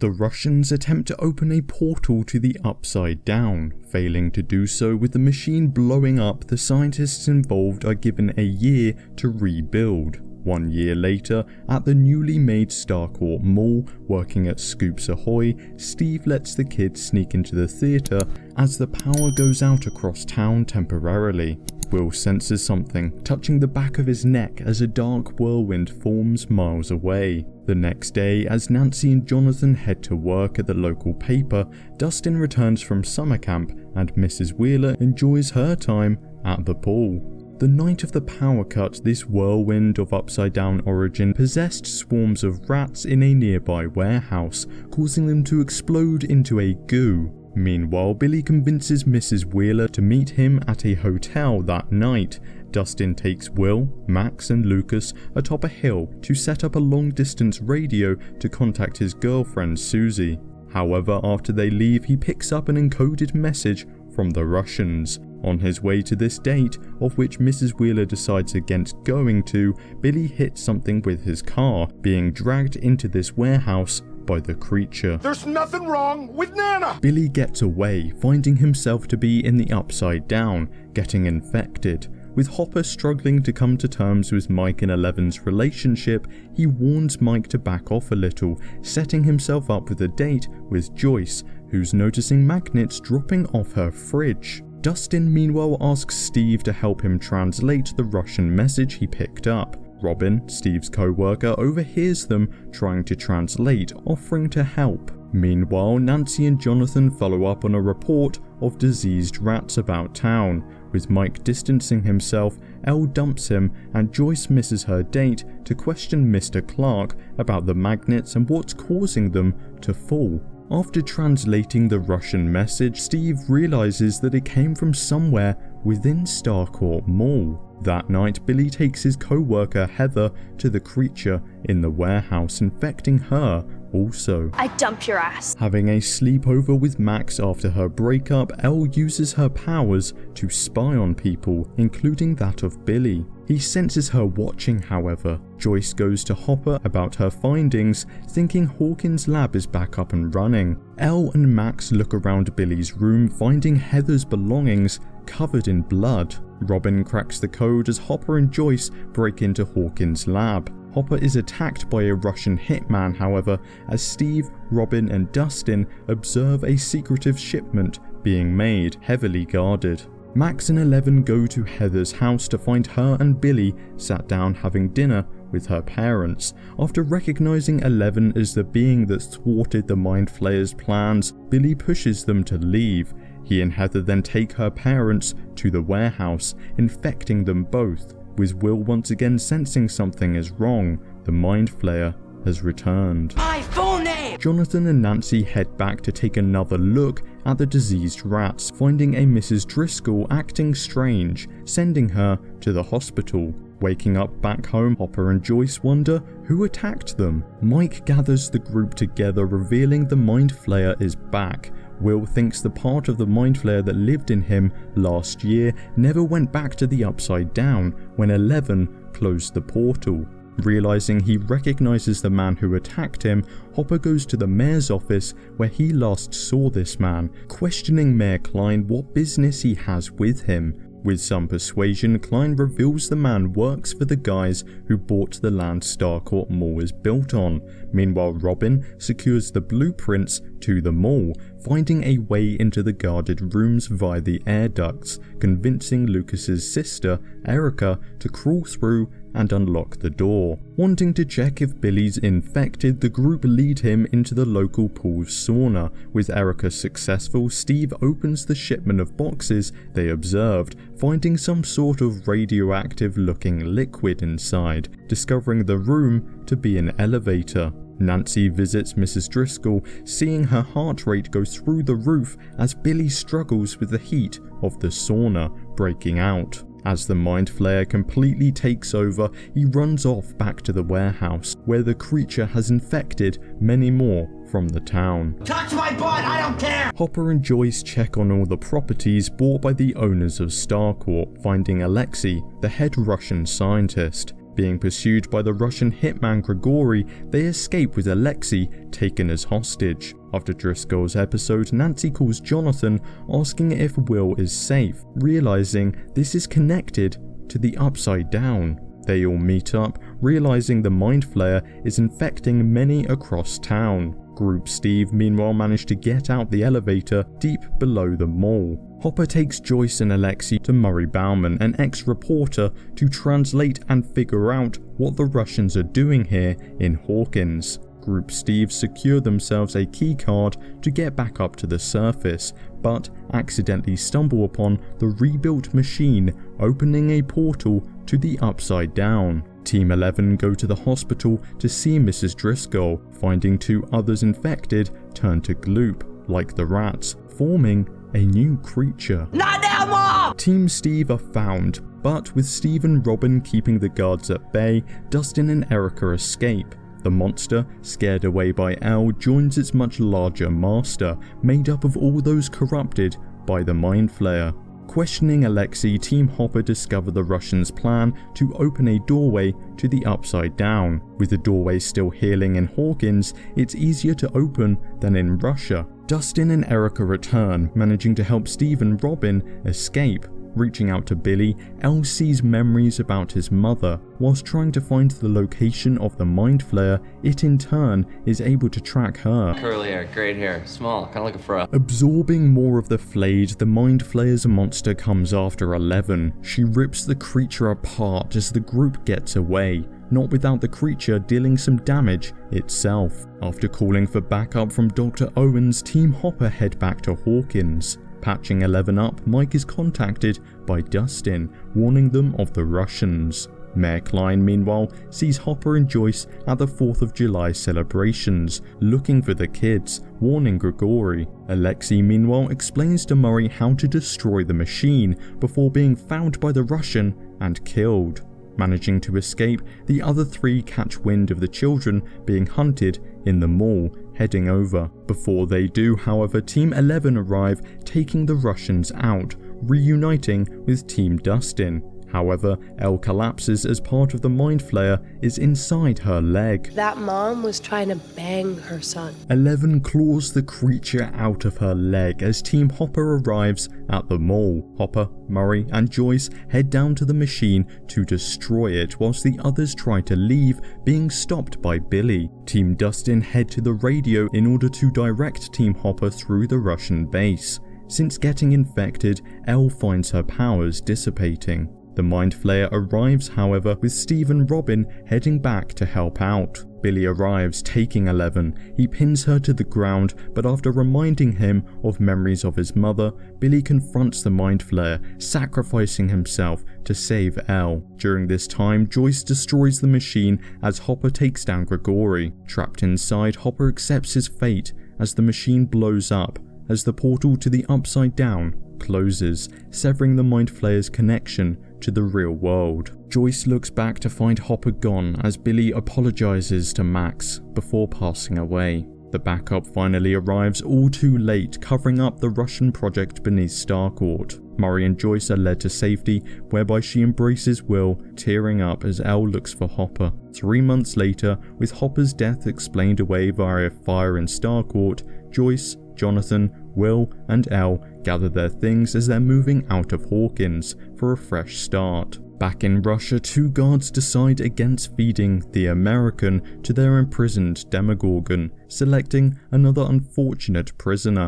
The Russians attempt to open a portal to the Upside Down. Failing to do so, with the machine blowing up, the scientists involved are given a year to rebuild. 1 year later, at the newly made Starcourt Mall, working at Scoops Ahoy, Steve lets the kids sneak into the theatre as the power goes out across town temporarily. Will senses something, touching the back of his neck as a dark whirlwind forms miles away. The next day, as Nancy and Jonathan head to work at the local paper, Dustin returns from summer camp and Mrs. Wheeler enjoys her time at the pool. The night of the power cut, this whirlwind of upside-down origin possessed swarms of rats in a nearby warehouse, causing them to explode into a goo. Meanwhile, Billy convinces Mrs. Wheeler to meet him at a hotel that night. Dustin takes Will, Max and Lucas atop a hill to set up a long-distance radio to contact his girlfriend Susie. However, after they leave, he picks up an encoded message from the Russians. On his way to this date, of which Mrs. Wheeler decides against going to, Billy hits something with his car, being dragged into this warehouse by the creature. There's nothing wrong with Nana! Billy gets away, finding himself to be in the Upside Down, getting infected. With Hopper struggling to come to terms with Mike and Eleven's relationship, he warns Mike to back off a little, setting himself up with a date with Joyce, who's noticing magnets dropping off her fridge. Dustin meanwhile asks Steve to help him translate the Russian message he picked up. Robin, Steve's co-worker, overhears them trying to translate, offering to help. Meanwhile, Nancy and Jonathan follow up on a report of diseased rats about town. With Mike distancing himself, Elle dumps him and Joyce misses her date to question Mr. Clark about the magnets and what's causing them to fall. After translating the Russian message, Steve realizes that it came from somewhere within Starcourt Mall. That night, Billy takes his co-worker Heather to the creature in the warehouse, infecting her also. I dump your ass. Having a sleepover with Max after her breakup, Elle uses her powers to spy on people, including that of Billy. He senses her watching, however. Joyce goes to Hopper about her findings, thinking Hawkins' lab is back up and running. Elle and Max look around Billy's room, finding Heather's belongings covered in blood. Robin cracks the code as Hopper and Joyce break into Hawkins' lab. Hopper is attacked by a Russian hitman, however, as Steve, Robin and Dustin observe a secretive shipment being made, heavily guarded. Max and Eleven go to Heather's house to find her and Billy sat down having dinner with her parents. After recognizing Eleven as the being that thwarted the Mind Flayer's plans, Billy pushes them to leave. He and Heather then take her parents to the warehouse, infecting them both. With Will once again sensing something is wrong, the Mind Flayer has returned. My full name! Jonathan and Nancy head back to take another look at the diseased rats, finding a Mrs. Driscoll acting strange, sending her to the hospital. Waking up back home, Hopper and Joyce wonder who attacked them. Mike gathers the group together, revealing the Mind Flayer is back. Will thinks the part of the Mind Flayer that lived in him last year never went back to the Upside Down when Eleven closed the portal. Realizing he recognizes the man who attacked him, Hopper goes to the mayor's office where he last saw this man, questioning Mayor Klein what business he has with him. With some persuasion, Klein reveals the man works for the guys who bought the land Starcourt Mall is built on. Meanwhile, Robin secures the blueprints to the mall, finding a way into the guarded rooms via the air ducts, convincing Lucas's sister, Erica, to crawl through and unlock the door. Wanting to check if Billy's infected, the group lead him into the local pool's sauna. With Erica successful, Steve opens the shipment of boxes they observed, finding some sort of radioactive looking liquid inside, discovering the room to be an elevator. Nancy visits Mrs. Driscoll, seeing her heart rate go through the roof as Billy struggles with the heat of the sauna, breaking out. As the Mind Flayer completely takes over, he runs off back to the warehouse, where the creature has infected many more from the town. Touch my butt, I don't care! Hopper and Joyce check on all the properties bought by the owners of Starcourt, finding Alexei, the head Russian scientist. Being pursued by the Russian hitman Grigory, they escape with Alexei taken as hostage. After Driscoll's episode, Nancy calls Jonathan asking if Will is safe, realizing this is connected to the Upside Down. They all meet up, realizing the Mind Flayer is infecting many across town. Group Steve meanwhile managed to get out the elevator deep below the mall. Hopper takes Joyce and Alexei to Murray Bauman, an ex-reporter, to translate and figure out what the Russians are doing here in Hawkins. Group Steve secure themselves a key card to get back up to the surface, but accidentally stumble upon the rebuilt machine opening a portal to the Upside Down. Team 11 go to the hospital to see Mrs. Driscoll, finding 2 others infected turn to gloop, like the rats, forming a new creature. Not now, Mom! Team Steve are found, but with Steve and Robin keeping the guards at bay, Dustin and Erica escape. The monster, scared away by Elle, joins its much larger master, made up of all those corrupted by the Mind Flayer. Questioning Alexei, Team Hopper discover the Russians' plan to open a doorway to the Upside Down. With the doorway still healing in Hawkins, it's easier to open than in Russia. Dustin and Erica return, managing to help Steve and Robin escape. Reaching out to Billy, Elle sees memories about his mother. Whilst trying to find the location of the Mind Flayer, it in turn is able to track her. Curly hair, great hair, small, kind of like a fro. Absorbing more of the flayed, the Mind Flayer's monster comes after 11. She rips the creature apart as the group gets away, not without the creature dealing some damage itself. After calling for backup from Dr. Owens, Team Hopper head back to Hawkins. Patching 11 up, Mike is contacted by Dustin, warning them of the Russians. Mayor Klein, meanwhile, sees Hopper and Joyce at the 4th of July celebrations, looking for the kids, warning Grigory. Alexei, meanwhile, explains to Murray how to destroy the machine before being found by the Russian and killed. Managing to escape, the other 3 catch wind of the children being hunted in the mall, heading over. Before they do, however, Team 11 arrive, taking the Russians out, reuniting with Team Dustin. However, Elle collapses as part of the Mind Flayer is inside her leg. That mom was trying to bang her son. 11 claws the creature out of her leg as Team Hopper arrives at the mall. Hopper, Murray and Joyce head down to the machine to destroy it whilst the others try to leave, being stopped by Billy. Team Dustin head to the radio in order to direct Team Hopper through the Russian base. Since getting infected, Elle finds her powers dissipating. The Mind Flayer arrives, however, with Steve and Robin heading back to help out. Billy arrives, taking 11. He pins her to the ground, but after reminding him of memories of his mother, Billy confronts the Mind Flayer, sacrificing himself to save Elle. During this time, Joyce destroys the machine as Hopper takes down Grigory. Trapped inside, Hopper accepts his fate as the machine blows up, as the portal to the Upside Down closes, severing the Mind Flayer's connection to the real world. Joyce looks back to find Hopper gone as Billy apologizes to Max before passing away. The backup finally arrives all too late, covering up the Russian project beneath Starcourt. Murray and Joyce are led to safety, whereby she embraces Will, tearing up as Elle looks for Hopper. 3 months later, with Hopper's death explained away via a fire in Starcourt, Joyce, Jonathan, Will and Elle gather their things as they're moving out of Hawkins for a fresh start. Back in Russia, 2 guards decide against feeding the American to their imprisoned Demogorgon, selecting another unfortunate prisoner.